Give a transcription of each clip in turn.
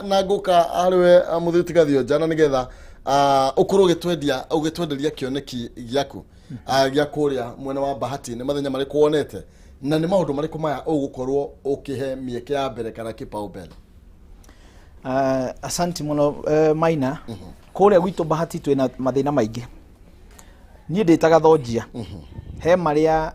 na nguka ariwe muthitigathio jana nigetha ukuru ugitwenderia kioneki giaku gia kuria mwena wa bahati ni mathenya mari kuonete na ni maundu mari kumaya ugukorwo ukihe mieke ya mbere kana kipao mbele. Asanti muno Maina. Kuria gwitu bahati twina mathina maingi. Nie nditaga thonjia. He maria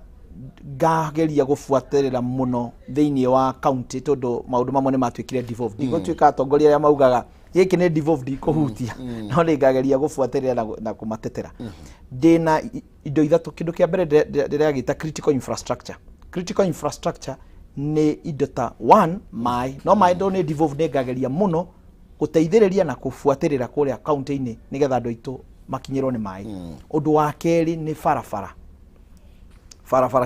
ngageria gufuaterera muno thiini wa county tondu maundu mamwe ni matwikire devolved. Ngo twika atongoria aria maugaga giki ni devolved kuhutia. No ni ngageria gufuaterera na kumatetera. Ndina indo ithatu, kindu kia mbere ndiragita critical infrastructure. Critical infrastructure ni indo ta one mai no mai ndo ni devolved, ni ngageria muno guteithiriria na kufuaterera kuria county-ini nigetha andu aitu makinyirwo ni mai. Undu wa keri ni farafara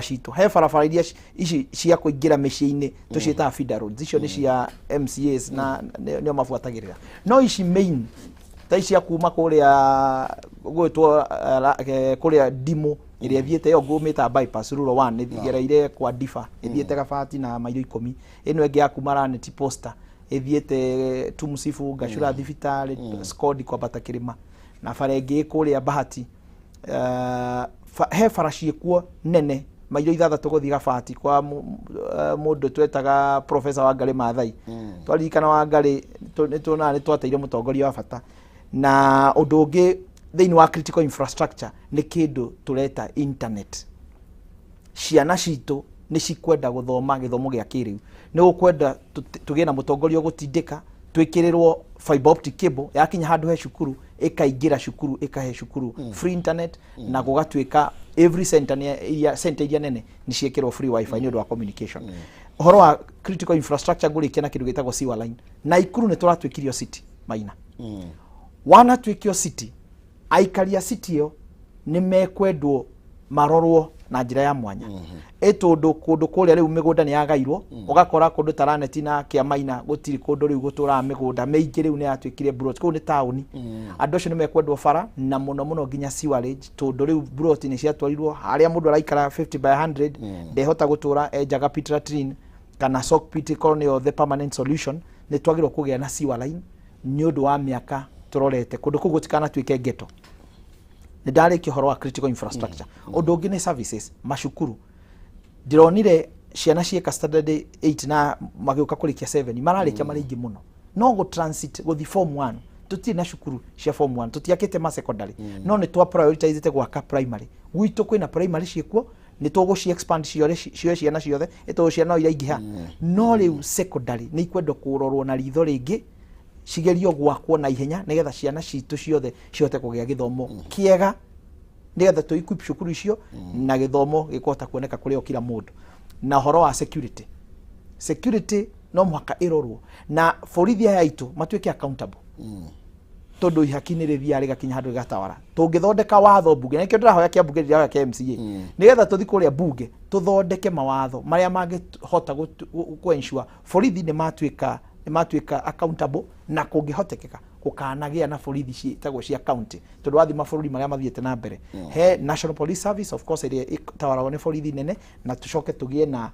citu. He farafara iria ici cia kuingira micii-ini tuciita feeder roads, icio ni cia MCAs na nio mafuatagirira. No ici main ta ici akuma kuria gwetwo kuria Dimu iria thiete yo ngumita bypass rural 1 ithigereire kwa Difa ithiete Gabati na mairo 10. Eno enge akuma Raneti Posta ithiete Tumusifu Gashura Thibitari Skodi kwa Batakirima na farenge kuria Bahati. He farashi kuo nene mairo 6 guthi Gabati kwa mundu twetaga Professor Wangari Maathai. Twaririkana Wangari ni twateire mutongoria wa bata na undu ungi thiini wa critical infrastructure ni kindu tureta internet. Ciana citu ni cikwenda guthoma githomo gia kiriu, ni gukwenda tugie na mutongoria gutindika twikirirwo fiber optic cable yakinya handu he cukuru ikaingira cukuru ikahe cukuru free internet na gugatwika every center iria nene ni ciekirwo free wifi ni undu wa communication. Horo wa critical infrastructure ngurikia na kindu gitagwo sewer line. Nakuru ni turatwikirio city Maina. Wana twikio city aikaria city yo ni mekwendwo marorwo na njira ya mwanya. Etondu kundu kuria riu migunda ni yagairwo ugakora kundu Taraneti na kia Maina gutiri kundu riu gutura migunda meingĩ riu ni yatwikire brot ku ni town. Andu acio ni mekwendwo bara na muno nginya sewerage tondu riu brot ni ciatwarirwo haria mundu araikara 50 by 100 ndehota gutura enjaga pit latrine kana sock pit colony the permanent solution. Ni twagirwo kugia na sewer line ni undu wa miaka turorete kundu ku gutikana twike geto. Ni ndariki horo wa critical infrastructure. Undu ungi ni services mashukuru. Ndironire ciana cieka standard 8 na magiuka kurikia 7 mararikia maringi muno. No go transit guthi form 1 tuti na shukuru cia form 1 tutiakite ma secondary. No ni twa prioritize te gwaka primary. Gwitu kwina primary ciekuo ni tugo ci expand cio ciana ciothe eto ciana ira ingiha. No riu secondary ni ikwendo kurorwo na ritho ringi cigerio gwakwo na ihenya nigetha ciana citu ciothe ciote kugia githomo kiega nigetha tu equip cukuru icio na githomo gikota kuoneka kuri o kila mundu. Na horo wa security no mwaka irorwo na borithi aya itu matwike accountable tondu ihakiniriria ari gakinya handu gatawara tungithondeka watho bunge nikio ndirahoya kia bunge ndirahoya kia MCA nigetha tuthi kuria bunge tuthondeke mawatho maria mangihota kuensure borithi ni matwika accountable na kungihotekeka gukanagia na borithi ciitagwo cia county tondu wathi mabũrũri maria mathiete na mbere. He National Police Service of course iria itawaragwo ni borithi nene na tucoke tugie na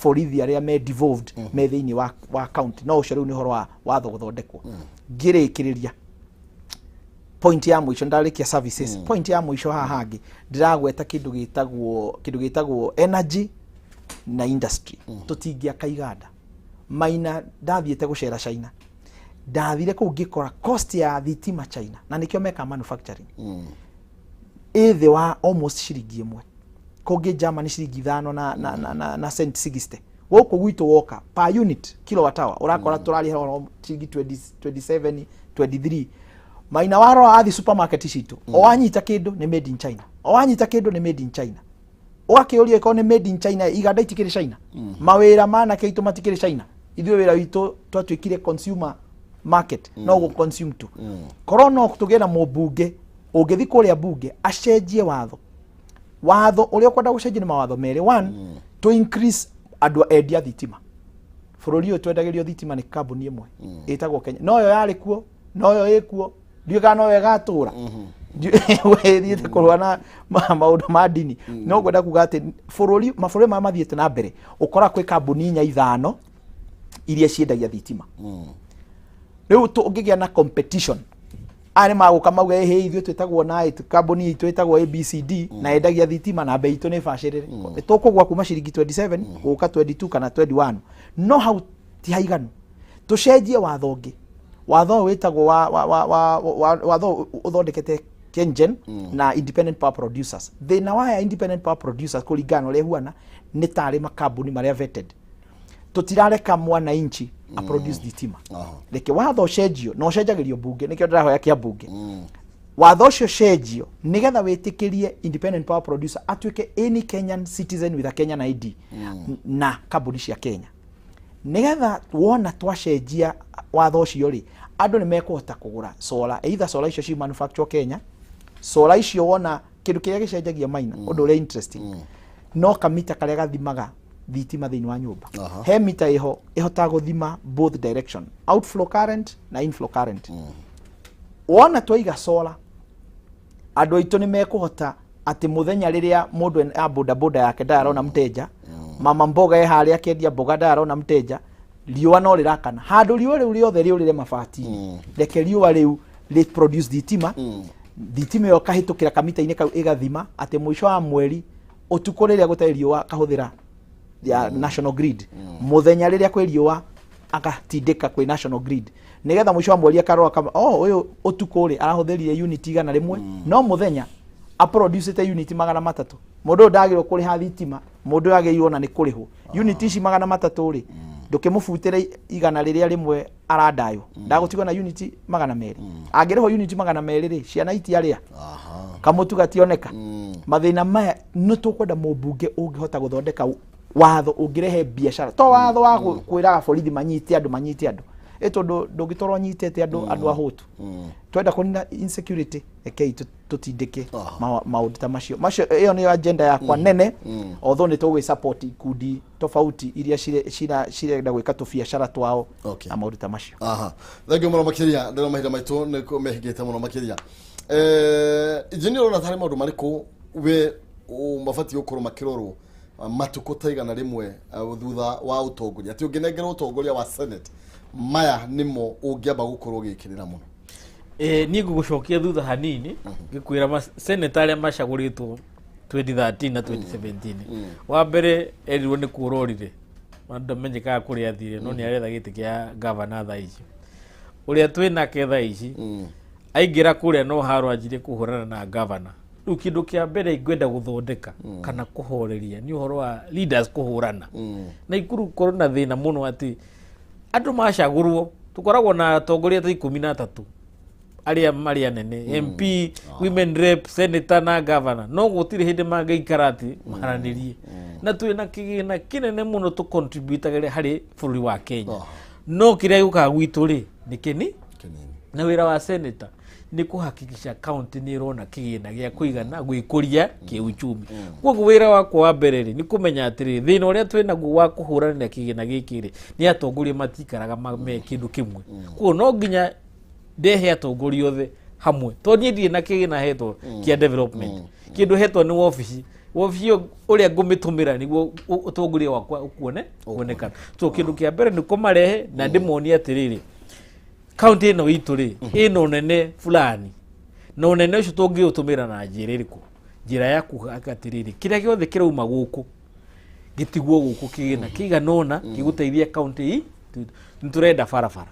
borithi aria me devolved me thiini wa county. No ucio riu ni horo wa watho guthondekwo. Ngirikiriria point ya mwisho ndarikia services. Point ya mwisho haha hangi ndiragweta kindu gitagwo energy na industry. Tutingia kaiganda Maina ndathiete gucera China. Ndathire ku ngikora cost ya thitima China na nikio meka manufacturing ithe wa almost shilingi 1 kungi Germany shilingi 5 na cent 60 goko gwitu woka per unit kilowatt hour urakora turari hero shilingi 27 23. Maina waro athi supermarket citu owanyita kindu ni made in China, owanyita kindu ni made in China. Okiuria ko ni made in China iganda itikire China mawira mana keitu matikire China. Ithuĩ wĩra witũ twatwĩkire consumer market no go consume tu. Korona tugena mũmbunge ũngĩthi kũrĩa bunge acenjie watho ũrĩa ũkwenda gũcenjia nĩ mawatho merĩ. One, to increase andũ endia thitima. Bũrũri ũyũ twendagĩrio thitima nĩ kambuni ĩmwe ĩtagwo Kenya. No yo yarĩ kuo, no yo ĩkuo, ndiũka no yo ĩgatũra. Wethiĩte kũrũa na maũndũ ma dini. No kwenda kuga atĩ mabũrũri ma mathiĩte na mbere ũkora kwĩ kambuni 4-5 iria ciendagia thitima. riu tungigia na competition ane maguka mauga he ithuĩ twĩtagwo night kambuni itũ ĩtagwo ABCD na endagia thitima na bei itũ nĩ bacĩrĩre tũkũgwa kuma ciringi 27 gũka 22 kana 21 no hau ti haiganu tucenjie watho ũngĩ watho wĩtagwo watho ũthondekete Kengen na independent power producers thĩna wa independent power producers kũringana ũrĩa huana nĩ tarĩ makambuni marĩa vetted tutirareka mwana inchi a produce thitima reke watho cenjio no cenjagĩrio bunge nĩkĩo ndĩrahoya kĩa bunge watho ũcio cenjio nĩgetha wĩtĩkĩrie independent power producer atuĩke any Kenyan citizen with a Kenyan ID na kambuni cia Kenya nĩgetha wona twacenjia watho ũcio rĩ andũ nĩ mekũhota kũgũra solar either solar icio ci manufacture Kenya solar icio wona kĩndũ kĩrĩa gĩcenjagia maina ũndũ ũrĩa interesting no kamita karĩa gathimaga thitima thĩinĩ wa nyũmba he mita iho ihota guthima both direction outflow current na inflow current wona twaiga solar andũ aitũ nĩ mekuhota atĩ muthenya rĩrĩa mũndũ a boda boda yake ndarona mteja mama mboga harĩa akendia mboga ndarona mteja riũa no rĩrakana handũ riũa rĩu rĩothe rĩũrĩre mabati reke riũa rĩu rĩ produce thitima thitima yo kahĩtũkĩra kamita-inĩ kau ĩgathima atĩ mũico wa mweri ũtukũ rĩrĩa gũtarĩ riũa kahũthĩra ya national grid muthenya rĩrĩa kwĩ riũa agatindĩka kwĩ national grid nĩgetha mũico wa mweri akarora kama ũyũ ũtukũ rĩ arahũthĩrire unit igana rĩmwe no muthenya a produce te unit 300 mũndũ ndagĩrwo kũrĩha thitima mũndũ agĩirwo na nĩ kũrĩhwo unit ici 300 rĩ ndũkĩmũbutĩre igana rĩrĩa rĩmwe arandayo ndagũtigwo na unit 200 angĩrĩho unit 200 rĩ ciana itiarĩa kamutu gationeka mathĩna maya nĩ tũkwenda mũmbunge ũngĩhota gũthondeka watho ũngĩrehe biacara to watho wa kwĩraga borithi manyite andũ ĩtondũ ndũngĩtorwo nyitete andũ ahũtu twenda kũnina insecurity ekei tutindĩke maũndũ ta macio ĩyo nĩ agenda yakwa nene although nĩ tũgwĩ support ikundi tofauti iria cirenda gwĩka tũbiacara twao na maũndũ ta macio thengiũ mũno makĩria ndĩrona mahinda maitũ nĩ mehingĩte mũno makĩria injinia ũrona tarĩ maũndũ marĩkũ we mabatiĩ gũkorwo makĩrorwo matukũ ta igana rĩmwe thutha wa ũtongoria atĩ ũngĩnengerwo ũtongoria wa senate maya nimo ũngĩamba gũkorwo gĩkĩrĩra mũno niĩ ngũgũcokia thutha hanini ngĩkwĩra seneta arĩa macagũrĩtwo 2013 na 2017 wa mbere erirwo nĩ kũrorire ndamenyekaga kũrĩa athire no nĩ aretha gĩtĩ kĩa governor thaa ici ũrĩa twĩnake thaa ici aingĩra kũrĩa no haro anjire kũhũrana na governor rĩu kĩndũ kĩa mbere ingwenda gũthondeka kana kũhoreria nĩ ũhoro wa leaders kũhũrana na ikuru korwo na thĩna mũno atĩ andũ macagũrwo tũkoragwo na atongoria ta 13 arĩa marĩ anene MP women rep senator na governor no gũtirĩ hĩndĩ mangĩikara atĩ maharanĩrie na twĩna kĩgĩna kĩnene mũno tũ contribute harĩ bũrũri wa Kenya no kĩrĩa gĩũkaga gwitũ rĩ nĩ kĩnini na wĩra wa senator nĩ kũhakikisha county nĩ ĩrona kĩgĩna gĩa kũigana gwĩkũria kĩuchumi koguo wĩra wakwa wa mbere rĩ nĩ kũmenya atĩrĩ thĩna ũrĩa twĩnaguo wa kũhũrana na kĩgĩna gĩkĩ rĩ nĩ atongoria matikaraga me kĩndũ kĩmwe koguo no nginya ndehe atongoria othe hamwe to niĩ ndirĩ na kĩgĩna hetwo kĩa development kĩndũ hetwo nĩ wabici ũrĩa ngũmĩtũmĩra nĩguo ũtongoria wakwa kuonekana so kĩndũ kĩa mbere nĩ kũmarehe na ndĩmonie atĩrĩrĩ county ĩno itũ rĩ ĩno nene fulani no nene ũcio tũngĩũtũmĩra na njĩra ĩrĩkũ njĩra ya kuga atĩrĩrĩ kĩrĩa gĩothe kĩrauma gũkũ gĩtigwo gũkũ kĩgĩna kĩiganona gĩgũteithia county nĩ tũrenda barabara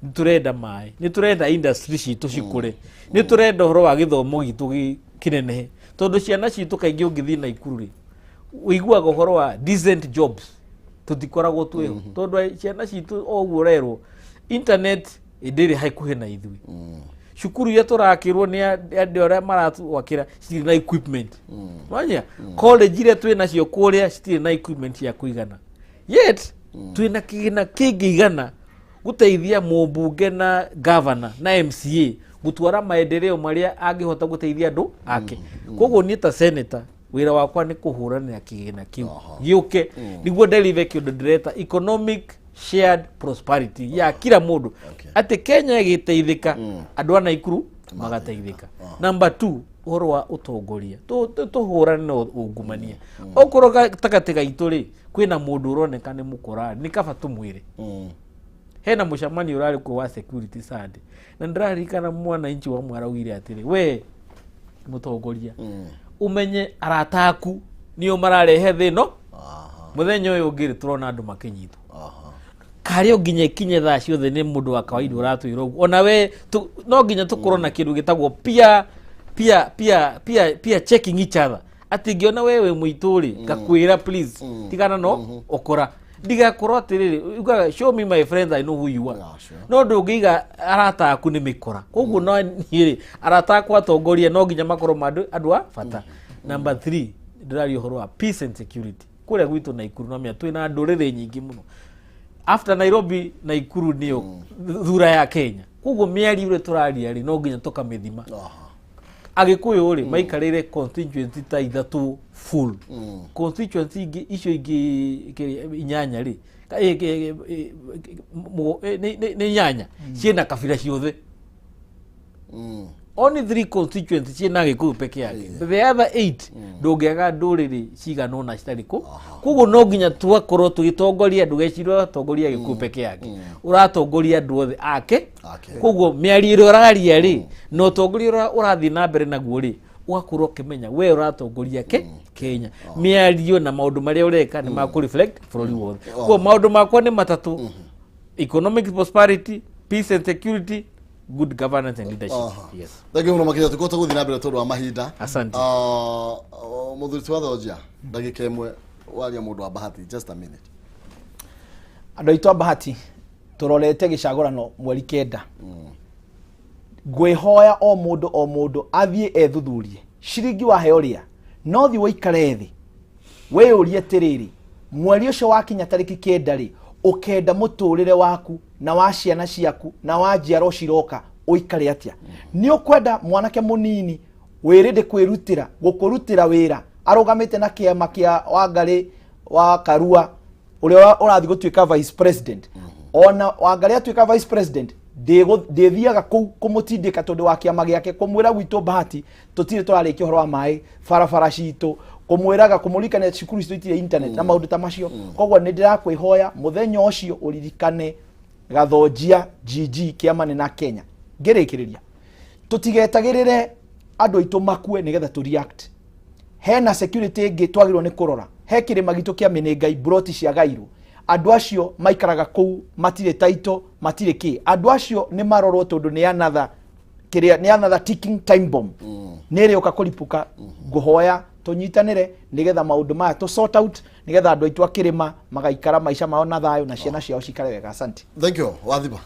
nĩ tũrenda maĩ nĩ tũrenda industry citũ cikũre nĩ tũrenda ũhoro wa gĩthomo gitũ kĩnenehe tondũ ciana citũ kaingĩ ũngĩthiĩ Nakuru rĩ ũiguaga ũhoro wa decent jobs tũtikoragwo twĩho tondũ ciana citũ o ũguo rerwo internet ndĩrĩ haikuhĩ na ithuĩ cukuru iria tũrakĩrwo nĩ andũ arĩa maratwakĩra citirĩ na equipment mwanya college iria twĩ nacio kũrĩa citirĩ na equipment ya kũigana yet twĩna kĩgĩna kĩngĩigana gũteithia mũmbunge na governor na MCA gũtwara maendeleo marĩa angĩhota gũteithia andũ ake koguo niĩ ta senator wĩra wakwa nĩ kũhũranĩra kĩgĩna kĩu gĩũke nĩguo deliver kĩndũ ndĩreta economic shared prosperity ya kila mũndũ atĩ Kenya ĩgĩteithĩka andũ a Nakuru magateithĩka number 2 ũhoro wa ũtongoria tũhũrane na ungumania okorwo takatĩ gaitũ rĩ kwĩna mũndũ ũroneka nĩ mũkora nĩ kaba tũmwĩre hena mucamanio urari ku wa security Sunday na ndirarikana mwana inchi wa mwaraugire atiri we mutongoria umenye arataku niyo mararehe thino muthenya uyu ngiri turona andu makinyitwo kario nginya kinye thaa ciothe ni mundu wa kawaida uratwira uguo ona we no nginya tukorwo na kindu gitagwo pia checking each other ati ngiona wewe muituri ngakwira please tigana no okora ndigakorwo atiriri ugaga show me my friends I know who you are no ndungiga arata aku ni mikora koguo no niri arata aku atongoria no nginya makorwo andu a bata. Number 3 ndirario horo wa peace and security kuria gwitu Nakuru no mia twina ndurire nyingi muno after Nairobi Nakuru niyo thura ya Kenya koguo miari ure turaria ri no nginya tukamithima agikuyu ri maikarire constituency ta ithatu full constituency icio ingi inyanya ri ni nyanya ciena kabila ciothe only 3 constituencies ciena gikuyu peke yake the other 8 ndungiaga nduriri cigana na citariko koguo no nginya twakorwo tugitongoria ndugecirwo atongoria gikuyu peke yake uratongoria andu othe ake koguo miari ire uraria ri no tongoria urathi na mbere naguo ri ugakorwo kimenya we uratongoria Kenya miario na maundu maria ureka ni ma ku reflect for you wothe koguo maundu makwa ni matatu economic prosperity peace and security good governance and leadership. Yes. Thank you muno makira tukota guthina mbere tondu wa mahinda. Asante. Muthuri wa thojia ndagika imwe waria mundu wa bahati just a minute. Andu aitwa bahati turorete gicagurano mweri 9. Ngwihoya o mundu athie ethuthurie ciringi wa heoria no thi woikare thi we urie tiriri mweri ucio wakinya tariki 9 ri ukenda muturire waku na wa ciana ciaku na wa njiaro ciroka uikare atia ni ukwenda mwanake munini wirinde kwirutira gukurutira wira arugamite na kiama kia Wangari wa Karua uria urathi gutuika vice president ona Wangari atuika vice president ndethiaga kumutindika tondu wa kiama giake kumwira gwitu bahati tutire turarikia horo wa mai barabara citu kumwiraga kumurikania cukuru cititire internet na maundu ta macio koguo ni ndirakwihoya muthenya ucio uririkane gathonjia GG kiamane na Kenya ngirikiriria tutigetagirire andu aitu makue nigetha tu react hena security ingi twagirwo ni kurora he kirima gitu kia Menengai broti cia Gairu andu acio maikaraga kuu matire taito matire ki andu acio ni marorwo tondu ni another ticking time bomb nere ukakuripuka nguhoya tunyitanire nigetha maundu maya to sort out nigetha andu aitu akirima magaikara maisha mao na thayo na ciana ciao cikare wega. Asante. Thank you Wathiba.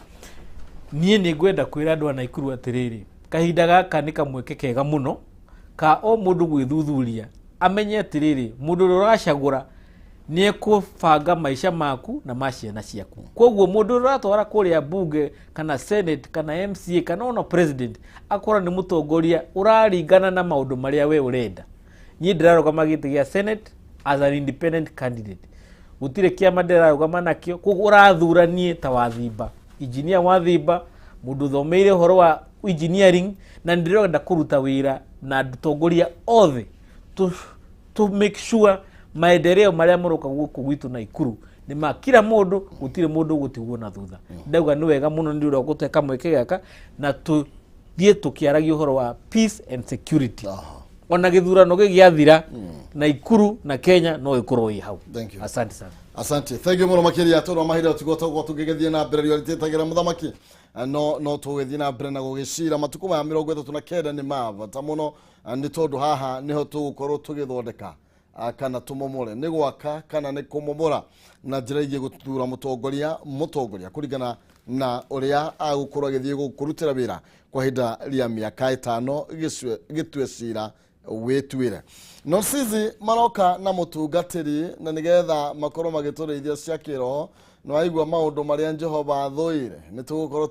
Nie ni ngwenda kwira andu a Nakuru atiriri kahinda gaka ni kamweke kega muno ka o mundu gwithuthuria amenye atiriri mundu uracagura ni ekubanga maisha maku na ma ciana ciaku koguo mundu uratwara kuria bunge kana senate kana MCA kana ona president akora ni mutongoria uraringana na maundu maria we urenda. Ni ndirarugama giti gia senate as an independent candidate gutire kiama ndirarugama nakio koguo urathuranie ta Wathiba engineer Wathiba mundu thomeire horo wa engineering na ndirenda kuruta wira na dutongoria othe to make sure maendeleo maria muruka guku gwitu Nakuru ni ma kila mundu gutire mundu gutigwo na thutha ndauga ni wega muno ndi uro guteka mweke gaka na thie tukiaragio horo wa peace and security ona githurano gigiathira Nakuru na Kenya no ikorwo i hau. Asante sana. Asante. Thank you muno makiria tondu mahira tugota tugigethie na mbere rio ritetagira muthamaki no tugithie na mbere na gugicira matuku ma 39 ni mavata muno ni tondu haha niho tugukorwo tugithondeka kana tumomore ni gwaka kana ni kumomora na njira ingi guthura mutongoria kuringana na uria agukorwo agithie gukurutira wira kwa hinda ria miaka 5 gitwe cira wetwire no sisi maroka na mutungatiri na nigetha makorwo magitureithia cia kiroho no aigwa maundu maria Jehova athoire ni tugukorwo